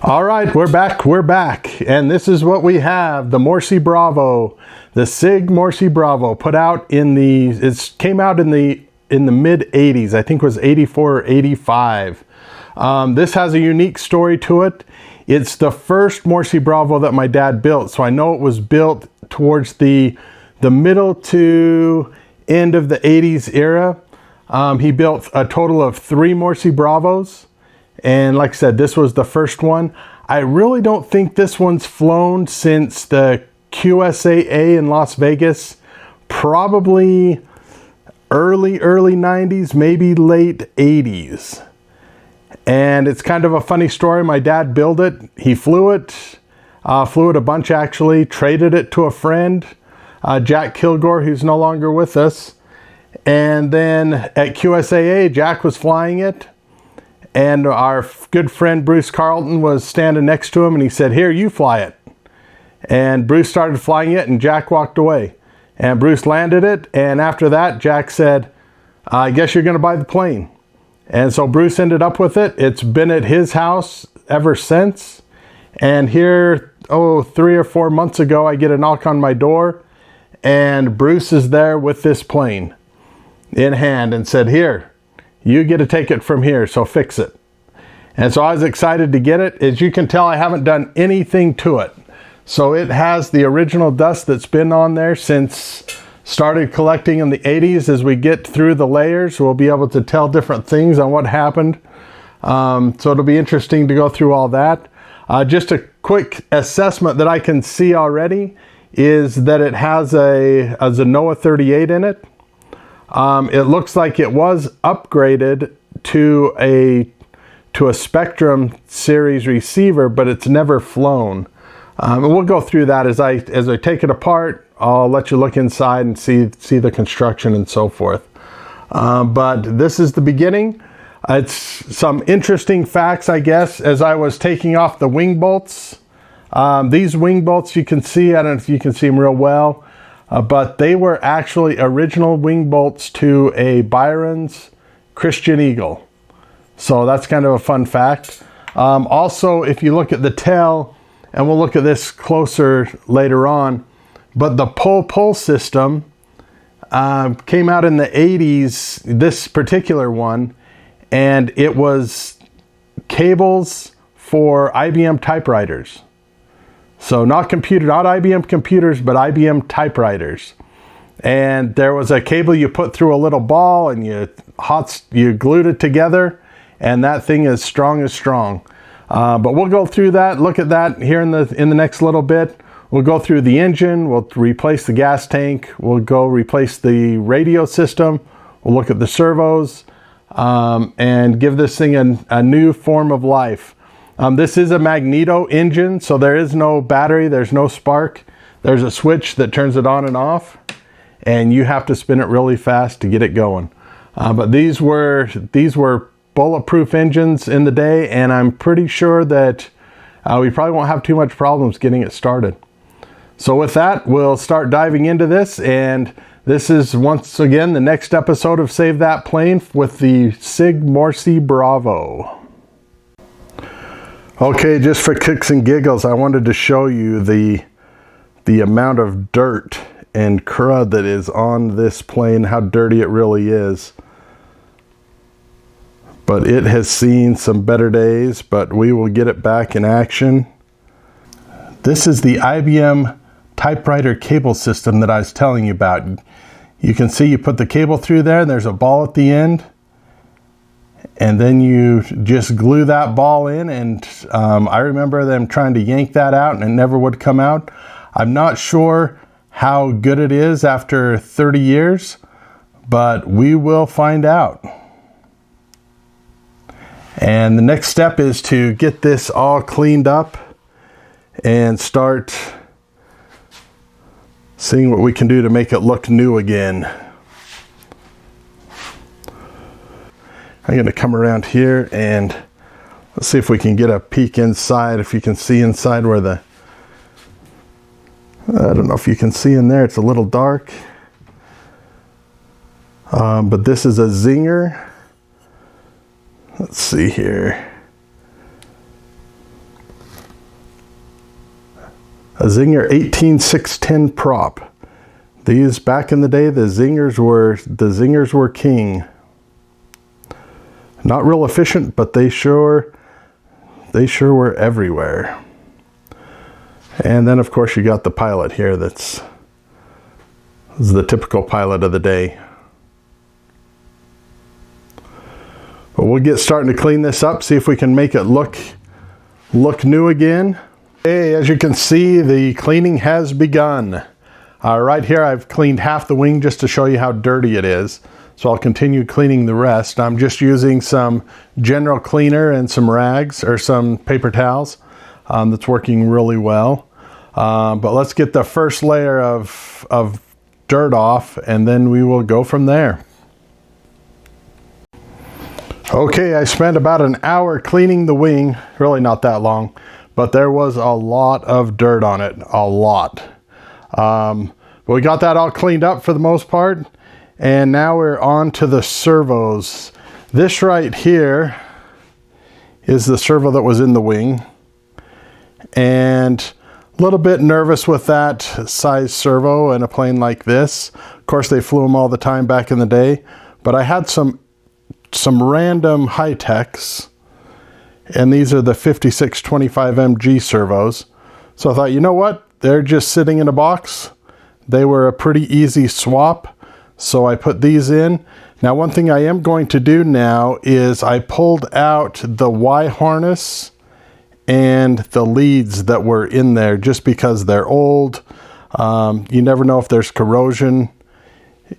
All right, we're back, and this is what we have: the Morrisey Bravo, the Sig Morrisey Bravo, put out in the, it came out in the mid 80s. I think it was 84 or 85. This has a unique story to it. It's the first Morrisey Bravo that my dad built, so I know it was built towards the middle to end of the 80s era. He built a total of 3 Morrisey Bravos. And like I said, this was the first one. I really don't think this one's flown since the QSAA in Las Vegas. Probably early 90s, maybe late 80s. And it's kind of a funny story. My dad built it. He flew it a bunch actually, traded it to a friend, Jack Kilgore, who's no longer with us. And then at QSAA, Jack was flying it. And our good friend Bruce Carlton was standing next to him, and he said, "Here, you fly it." And Bruce started flying it, and Jack walked away. And Bruce landed it, and after that, Jack said, "I guess you're going to buy the plane." And so Bruce ended up with it. It's been at his house ever since. And here, 3 or 4 months ago, I get a knock on my door, and Bruce is there with this plane in hand and said, "Here, you get to take it from here, so fix it." And so I was excited to get it. As you can tell, I haven't done anything to it. So it has the original dust that's been on there since started collecting in the 80s. As we get through the layers, we'll be able to tell different things on what happened. So it'll be interesting to go through all that. Just a quick assessment that I can see already is that it has a Noah 38 in it. It looks like it was upgraded to a Spectrum series receiver, but it's never flown. And we'll go through that as I take it apart. I'll let you look inside and see the construction and so forth. But this is the beginning. It's some interesting facts, I guess, as I was taking off the wing bolts. These wing bolts you can see, I don't know if you can see them real well. But they were actually original wing bolts to a Byron's Christian Eagle. So that's kind of a fun fact. Also, if you look at the tail, and we'll look at this closer later on, but the pull system came out in the 80s, this particular one, and it was cables for IBM typewriters. So not IBM computers, but IBM typewriters. And there was a cable you put through a little ball, and you glued it together, and that thing is strong as strong. But we'll go through that, look at that here in the next little bit. We'll go through the engine, we'll replace the gas tank, we'll go replace the radio system, we'll look at the servos, and give this thing a new form of life. This is a magneto engine, so there is no battery, there's no spark. There's a switch that turns it on and off, and you have to spin it really fast to get it going. But these were bulletproof engines in the day, and I'm pretty sure that we probably won't have too much problems getting it started. So with that, we'll start diving into this, and this is once again the next episode of Save That Plane with the Sig Morrisey Bravo. Okay, just for kicks and giggles, I wanted to show you the amount of dirt and crud that is on this plane, how dirty it really is. But it has seen some better days, but we will get it back in action. This is the IBM typewriter cable system that I was telling you about. You can see you put the cable through there, and there's a ball at the end. And then you just glue that ball in, and I remember them trying to yank that out, and it never would come out. I'm not sure how good it is after 30 years, but we will find out. And the next step is to get this all cleaned up and start seeing what we can do to make it look new again. I'm going to come around here and let's see if we can get a peek inside, if you can see inside where I don't know if you can see in there, it's a little dark. But this is a zinger. Let's see here. A Zinger 18610 prop. These, back in the day, the Zingers were king. Not real efficient, but they sure were everywhere. And then of course you got the pilot here. This is the typical pilot of the day. But we'll get starting to clean this up, see if we can make it look new again. Okay, as you can see, the cleaning has begun. Right here I've cleaned half the wing just to show you how dirty it is. So I'll continue cleaning the rest. I'm just using some general cleaner and some rags or some paper towels. That's working really well. But let's get the first layer of dirt off, and then we will go from there. Okay, I spent about an hour cleaning the wing, really not that long, but there was a lot of dirt on it, a lot. But we got that all cleaned up for the most part, and now we're on to the servos. This right here is the servo that was in the wing, and a little bit nervous with that size servo in a plane like this. Of course, they flew them all the time back in the day, but I had some random high-techs, and these are the 5625 MG servos. So I thought, you know what? They're just sitting in a box. They were a pretty easy swap, so I put these in. Now, one thing I am going to do now is I pulled out the Y harness and the leads that were in there just because they're old. You never know if there's corrosion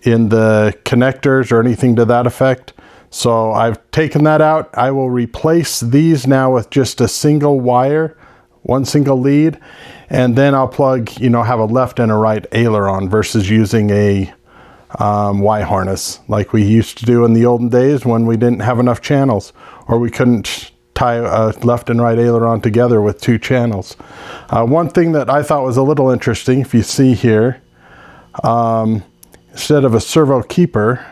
in the connectors or anything to that effect. So I've taken that out. I will replace these now with just a single wire, one single lead, and then I'll plug, have a left and a right aileron versus using a Y harness like we used to do in the olden days when we didn't have enough channels, or we couldn't tie a left and right aileron together with two channels. One thing that I thought was a little interesting, if you see here, instead of a servo keeper,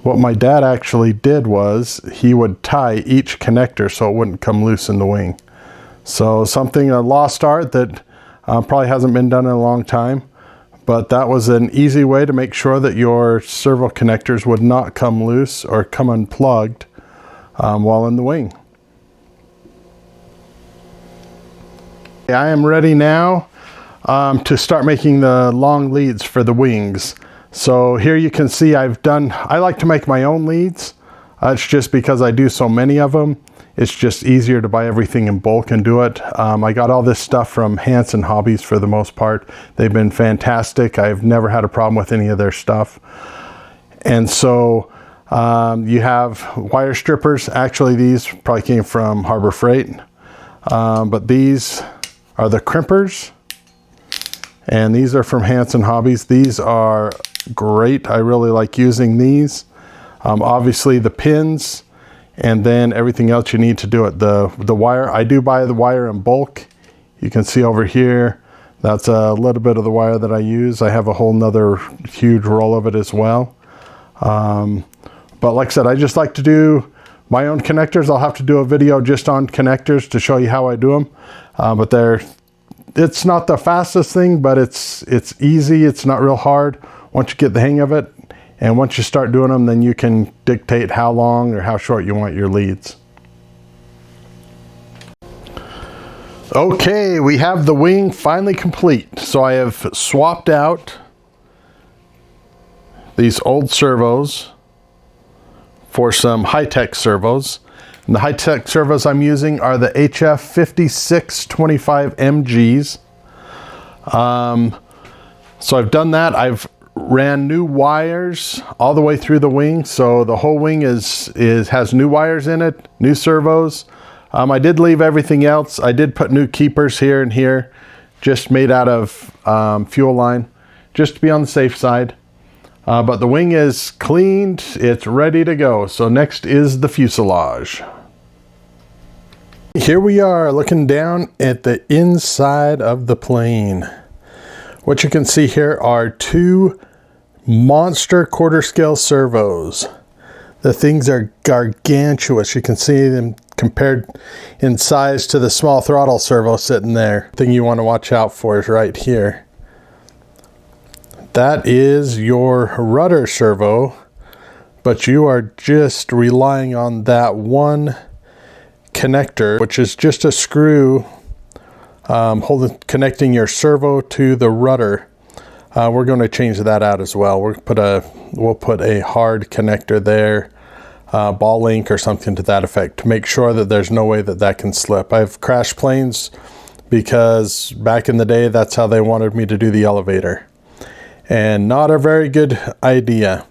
what my dad actually did was he would tie each connector so it wouldn't come loose in the wing. So a lost art that probably hasn't been done in a long time, but that was an easy way to make sure that your servo connectors would not come loose or come unplugged while in the wing. I am ready now to start making the long leads for the wings. So here you can see I like to make my own leads. It's just because I do so many of them. It's just easier to buy everything in bulk and do it. I got all this stuff from Hanson Hobbies for the most part. They've been fantastic. I've never had a problem with any of their stuff. And so you have wire strippers. Actually, these probably came from Harbor Freight. But these are the crimpers. And these are from Hanson Hobbies. These are great. I really like using these. Obviously the pins, and then everything else you need to do it. The wire, I do buy the wire in bulk. You can see over here, that's a little bit of the wire that I use. I have a whole nother huge roll of it as well. But like I said, I just like to do my own connectors. I'll have to do a video just on connectors to show you how I do them. But it's not the fastest thing, but it's easy. It's not real hard once you get the hang of it. And once you start doing them, then you can dictate how long or how short you want your leads. Okay, we have the wing finally complete. So I have swapped out these old servos for some high-tech servos. And the high-tech servos I'm using are the HF 5625 MGs. So I've done that. I've ran new wires all the way through the wing. So the whole wing has new wires in it, new servos. I did leave everything else. I did put new keepers here and here, just made out of fuel line, just to be on the safe side. But the wing is cleaned. It's ready to go. So next is the fuselage. Here we are looking down at the inside of the plane. What you can see here are two monster quarter scale servos. The things are gargantuous. You can see them compared in size to the small throttle servo sitting there. The thing you want to watch out for is right here. That is your rudder servo, but you are just relying on that one connector, which is just a screw connecting your servo to the rudder. We're going to change that out as well. We'll put a hard connector there, ball link or something to that effect, to make sure that there's no way that that can slip. I've crashed planes because back in the day, that's how they wanted me to do the elevator. And not a very good idea.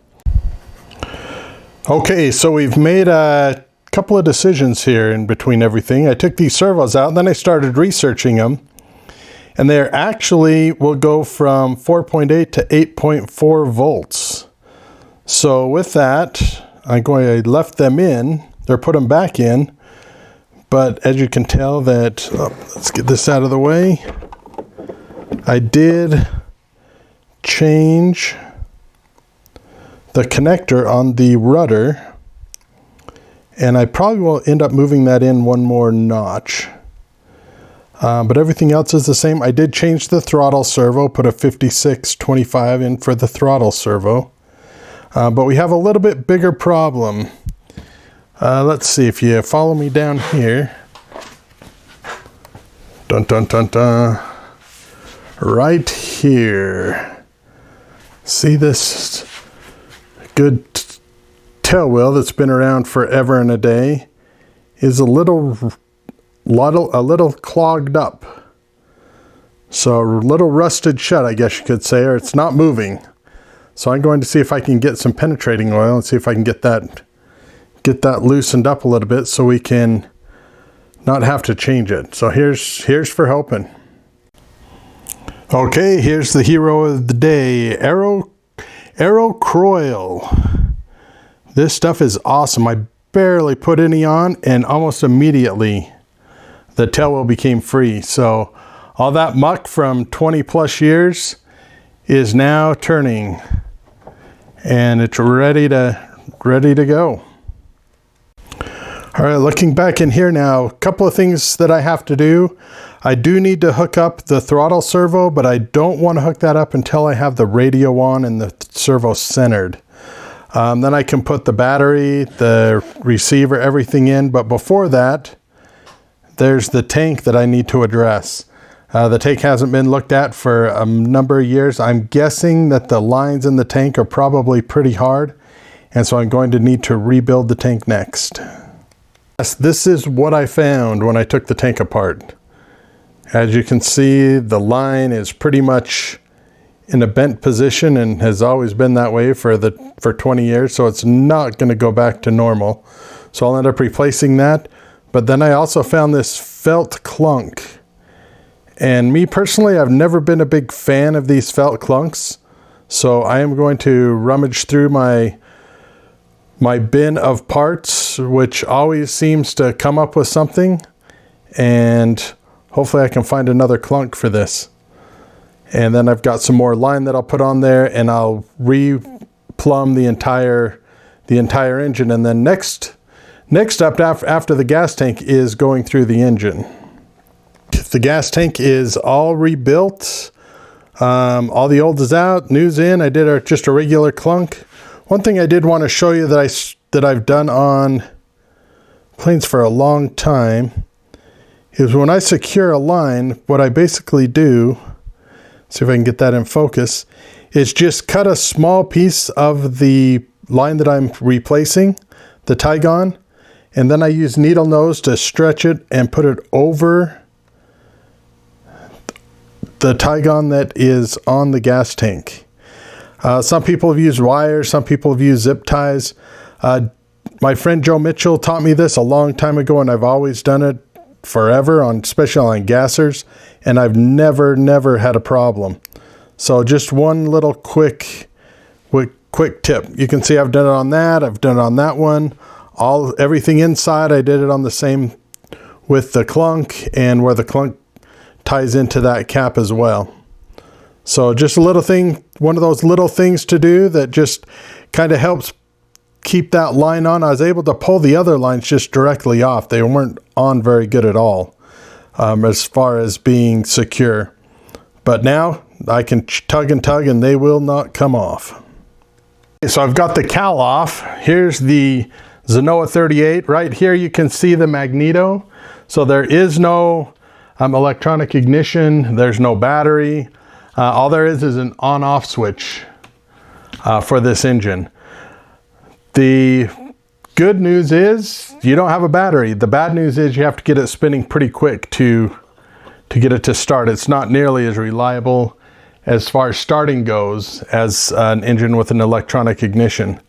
Okay, so we've made a couple of decisions here in between everything. I took these servos out and then I started researching them. And they actually will go from 4.8 to 8.4 volts. So with that, I left them in, or put them back in. But as you can tell that, let's get this out of the way. I did change the connector on the rudder, and I probably will end up moving that in one more notch. But everything else is the same. I did change the throttle servo, put a 5625 in for the throttle servo. But we have a little bit bigger problem. Let's see if you follow me down here. Dun dun dun dun. Right here. See this good tail wheel that's been around forever and a day is a little clogged up. So a little rusted shut, I guess you could say, or it's not moving. So I'm going to see if I can get some penetrating oil and see if I can get that loosened up a little bit so we can not have to change it. So here's for hoping. Okay, here's the hero of the day, Aero Croil. This stuff is awesome. I barely put any on and almost immediately the tail wheel became free. So all that muck from 20 plus years is now turning and it's ready to go. All right, looking back in here now, a couple of things that I have to do. I do need to hook up the throttle servo, but I don't want to hook that up until I have the radio on and the servo centered. Then I can put the battery, the receiver, everything in. But before that, there's the tank that I need to address. The tank hasn't been looked at for a number of years. I'm guessing that the lines in the tank are probably pretty hard. And so I'm going to need to rebuild the tank next. This is what I found when I took the tank apart. As you can see, the line is pretty much in a bent position and has always been that way for 20 years, so it's not going to go back to normal. So I'll end up replacing that. But then I also found this felt clunk. And me personally, I've never been a big fan of these felt clunks. So I am going to rummage through my bin of parts, which always seems to come up with something, and hopefully I can find another clunk for this. And then I've got some more line that I'll put on there, and I'll re-plumb the entire engine. And then next up after the gas tank is going through the engine. The gas tank is all rebuilt. All the old is out, new's in. I did just a regular clunk. One thing I did want to show you that I've done on planes for a long time is when I secure a line, what I basically do, see if I can get that in focus, is just cut a small piece of the line that I'm replacing, the Tygon, and then I use needle nose to stretch it and put it over the Tygon that is on the gas tank. Some people have used wires, some people have used zip ties. My friend Joe Mitchell taught me this a long time ago, and I've always done it forever, especially on gassers, and I've never had a problem. So just one little quick tip. You can see I've done it on that, I've done it on that one. Everything inside, I did it on the same with the clunk, and where the clunk ties into that cap as well. So just a little thing, one of those little things to do that just kind of helps keep that line on. I was able to pull the other lines just directly off. They weren't on very good at all as far as being secure. But now I can tug and they will not come off. Okay, so I've got the cowl off. Here's the Zenoa 38. Right here you can see the magneto. So there is no electronic ignition. There's no battery. All there is an on-off switch for this engine. The good news is you don't have a battery. The bad news is you have to get it spinning pretty quick to get it to start. It's not nearly as reliable as far as starting goes as an engine with an electronic ignition.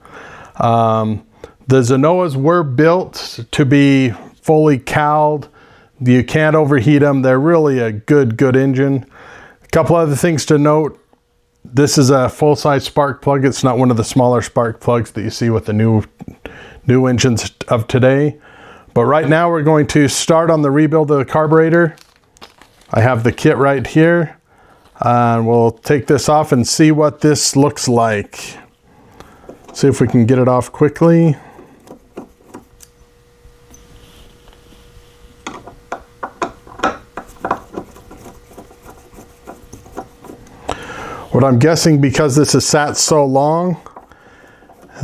The Zenoas were built to be fully cowled. You can't overheat them. They're really a good engine. A couple other things to note. This is a full-size spark plug. It's not one of the smaller spark plugs that you see with the new engines of today. But right now we're going to start on the rebuild of the carburetor. I have the kit right here. We'll take this off and see what this looks like. See if we can get it off quickly. What I'm guessing, because this has sat so long,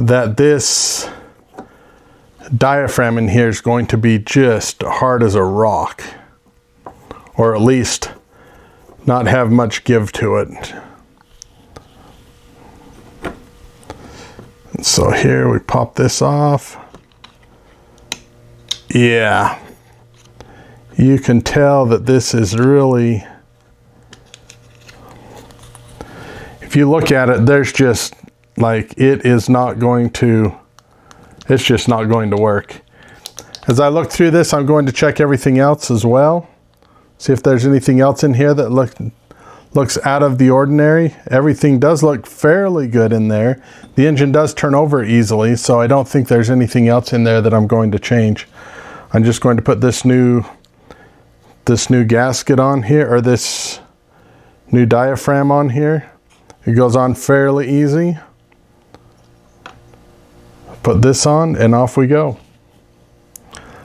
that this diaphragm in here is going to be just hard as a rock, or at least not have much give to it. And so here we pop this off. Yeah, you can tell that this is really, if you look at it, there's just like, it's just not going to work. As I look through this, I'm going to check everything else as well. See if there's anything else in here that looks out of the ordinary. Everything does look fairly good in there. The engine does turn over easily, so I don't think there's anything else in there that I'm going to change. I'm just going to put this new gasket on here, or this new diaphragm on here. It goes on fairly easy. Put this on and off we go.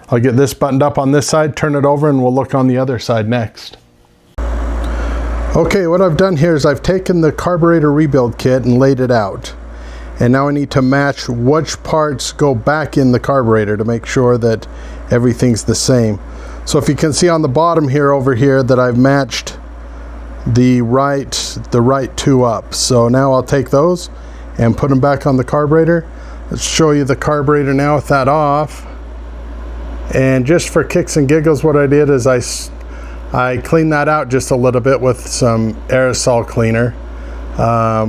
I'll get this buttoned up on this side, turn it over, and we'll look on the other side next. Okay, what I've done here is I've taken the carburetor rebuild kit and laid it out. And now I need to match which parts go back in the carburetor to make sure that everything's the same. So if you can see on the bottom here, over here, that I've matched the right two up. So now I'll take those and put them back on the carburetor. Let's show you the carburetor now with that off. And just for kicks and giggles, what I did is I cleaned that out just a little bit with some aerosol cleaner,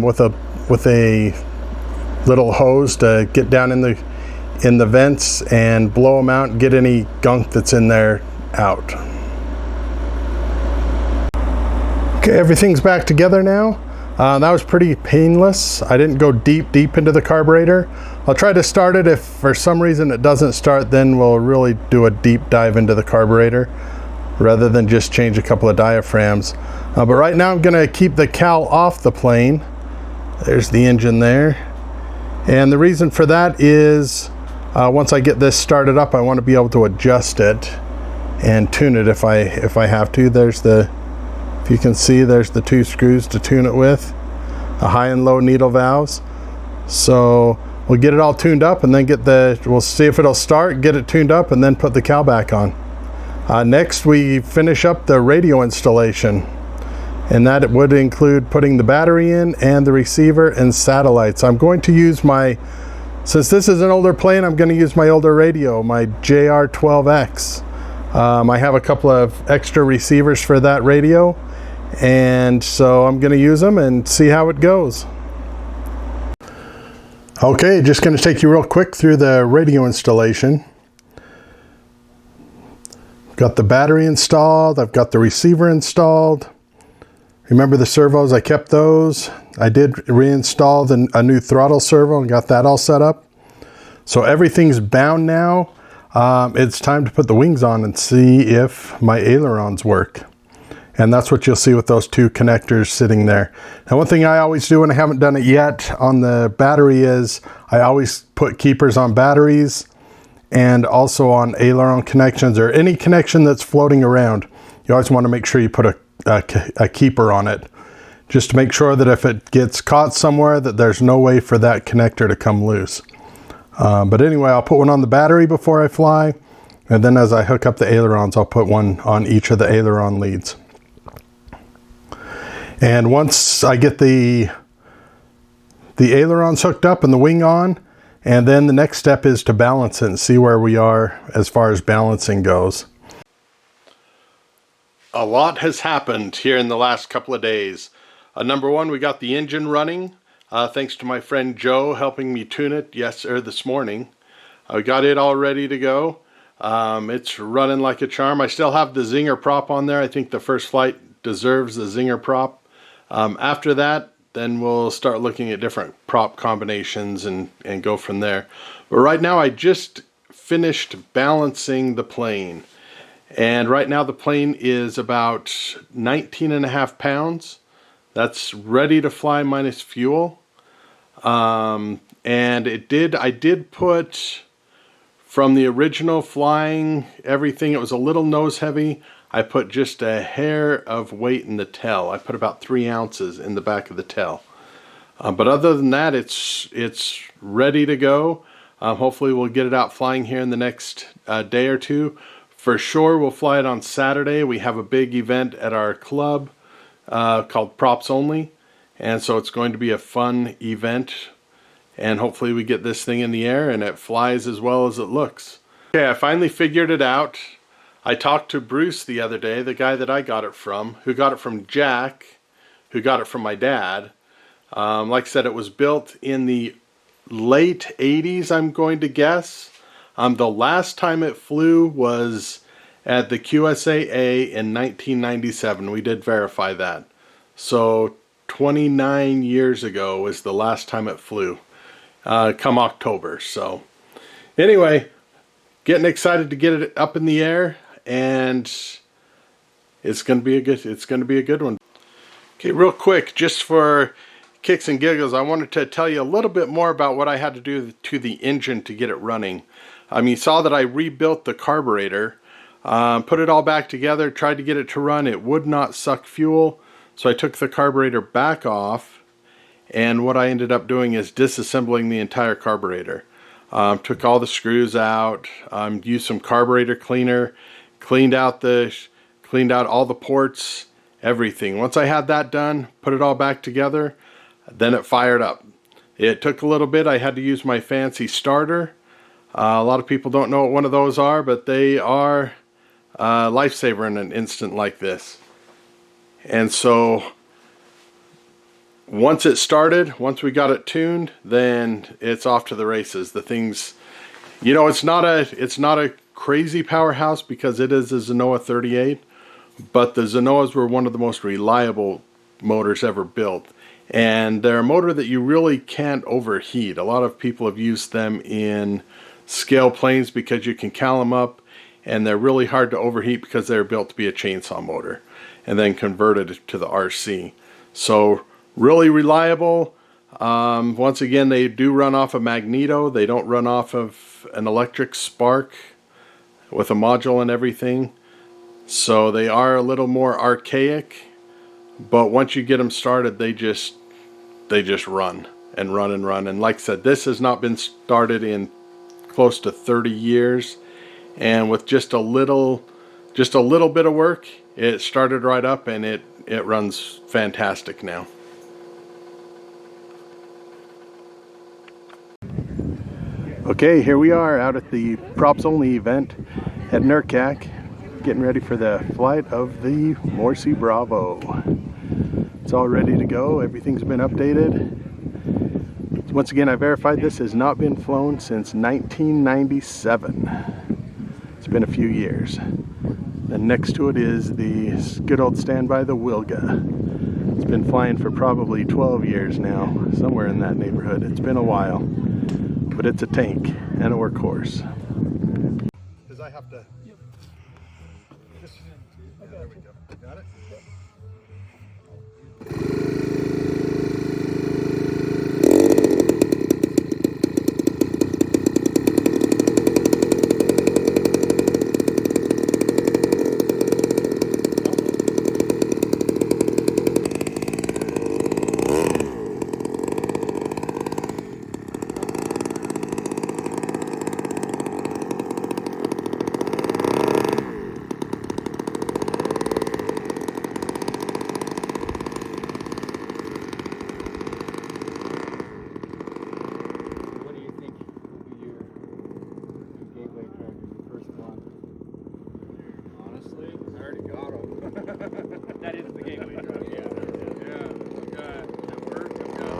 with a little hose to get down in the vents and blow them out and get any gunk that's in there out. Okay, everything's back together now. That was pretty painless. I didn't go deep into the carburetor. I'll try to start it. If for some reason it doesn't start, then we'll really do a deep dive into the carburetor rather than just change a couple of diaphragms. But right now I'm gonna keep the cowl off the plane. There's the engine there. And the reason for that is once I get this started up, I want to be able to adjust it and tune it if I have to. If you can see, there's the two screws to tune it with, a high and low needle valves. So we'll get it all tuned up and then we'll see if it'll start, get it tuned up, and then put the cowl back on. Next we finish up the radio installation, and that would include putting the battery in and the receiver and satellites. I'm going to use since this is an older plane, I'm going to use my older radio, my JR12X. I have a couple of extra receivers for that radio, and so I'm going to use them and see how it goes. Okay, just going to take you real quick through the radio installation. Got the battery installed, I've got the receiver installed. Remember the servos, I kept those. I did reinstall a new throttle servo and got that all set up. So everything's bound now. It's time to put the wings on and see if my ailerons work. And that's what you'll see with those two connectors sitting there. Now, one thing I always do, and I haven't done it yet on the battery, is I always put keepers on batteries and also on aileron connections or any connection that's floating around. You always want to make sure you put a keeper on it, just to make sure that if it gets caught somewhere, that there's no way for that connector to come loose. But anyway, I'll put one on the battery before I fly, and then as I hook up the ailerons, I'll put one on each of the aileron leads. And once I get the ailerons hooked up and the wing on, and then the next step is to balance it and see where we are as far as balancing goes. A lot has happened here in the last couple of days. Number one, we got the engine running, thanks to my friend Joe helping me tune it this morning. I got it all ready to go. It's running like a charm. I still have the Zinger prop on there. I think the first flight deserves the Zinger prop. After that, then we'll start looking at different prop combinations and go from there. But right now, I just finished balancing the plane. And right now the plane is about 19.5 pounds. That's ready to fly minus fuel. And I did put, from the original flying everything, it was a little nose heavy. I put just a hair of weight in the tail. I put about 3 ounces in the back of the tail. But other than that, it's ready to go. Hopefully we'll get it out flying here in the next day or two. For sure, we'll fly it on Saturday. We have a big event at our club called Props Only. And so it's going to be a fun event. And hopefully we get this thing in the air and it flies as well as it looks. Okay, I finally figured it out. I talked to Bruce the other day, the guy that I got it from, who got it from Jack, who got it from my dad. Like I said, it was built in the late 80s, I'm going to guess. The last time it flew was at the QSAA in 1997. We did verify that. So 29 years ago was the last time it flew, come October. So anyway, getting excited to get it up in the air, and it's going to be a good one. Okay, real quick, just for kicks and giggles, I wanted to tell you a little bit more about what I had to do to the engine to get it running. You saw that I rebuilt the carburetor, put it all back together, tried to get it to run. It would not suck fuel, so I took the carburetor back off, and what I ended up doing is disassembling the entire carburetor. Took all the screws out, used some carburetor cleaner, cleaned out all the ports, everything. Once I had that done, put it all back together, then it fired up. It took a little bit. I had to use my fancy starter. A lot of people don't know what one of those are, but they are a lifesaver in an instant like this. And so once it started, once we got it tuned, then it's off to the races. The thing's, you know, it's not a crazy powerhouse because it is a Zenoa 38, but the Zenoas were one of the most reliable motors ever built. And they're a motor that you really can't overheat. A lot of people have used them in scale planes because you can cal them up, and they're really hard to overheat because they're built to be a chainsaw motor and then converted to the RC. So really reliable. Once again, they do run off a magneto. They don't run off of an electric spark with a module and everything. So they are a little more archaic, but once you get them started, they just run and run and run. And like I said, this has not been started in close to 30 years, and with just a little bit of work, it started right up, and it runs fantastic now. Okay, here we are out at the Props Only event at NERCAC, getting ready for the flight of the Morrisey Bravo. It's all ready to go. Everything's been updated. Once again, I verified this has not been flown since 1997. It's been a few years. Then next to it is the good old standby, the Wilga. It's been flying for probably 12 years now, somewhere in that neighborhood. It's been a while, but it's a tank and a workhorse. Because I have to... There we go. Got it? That is the gateway drug, yeah. Yeah, I've got network, I've got...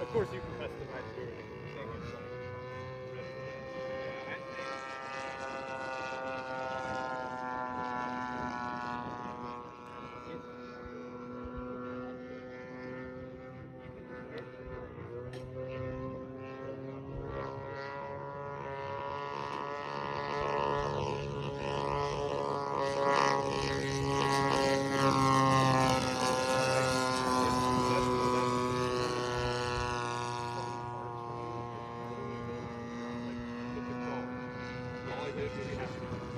Of course, you can customize everything. All I did was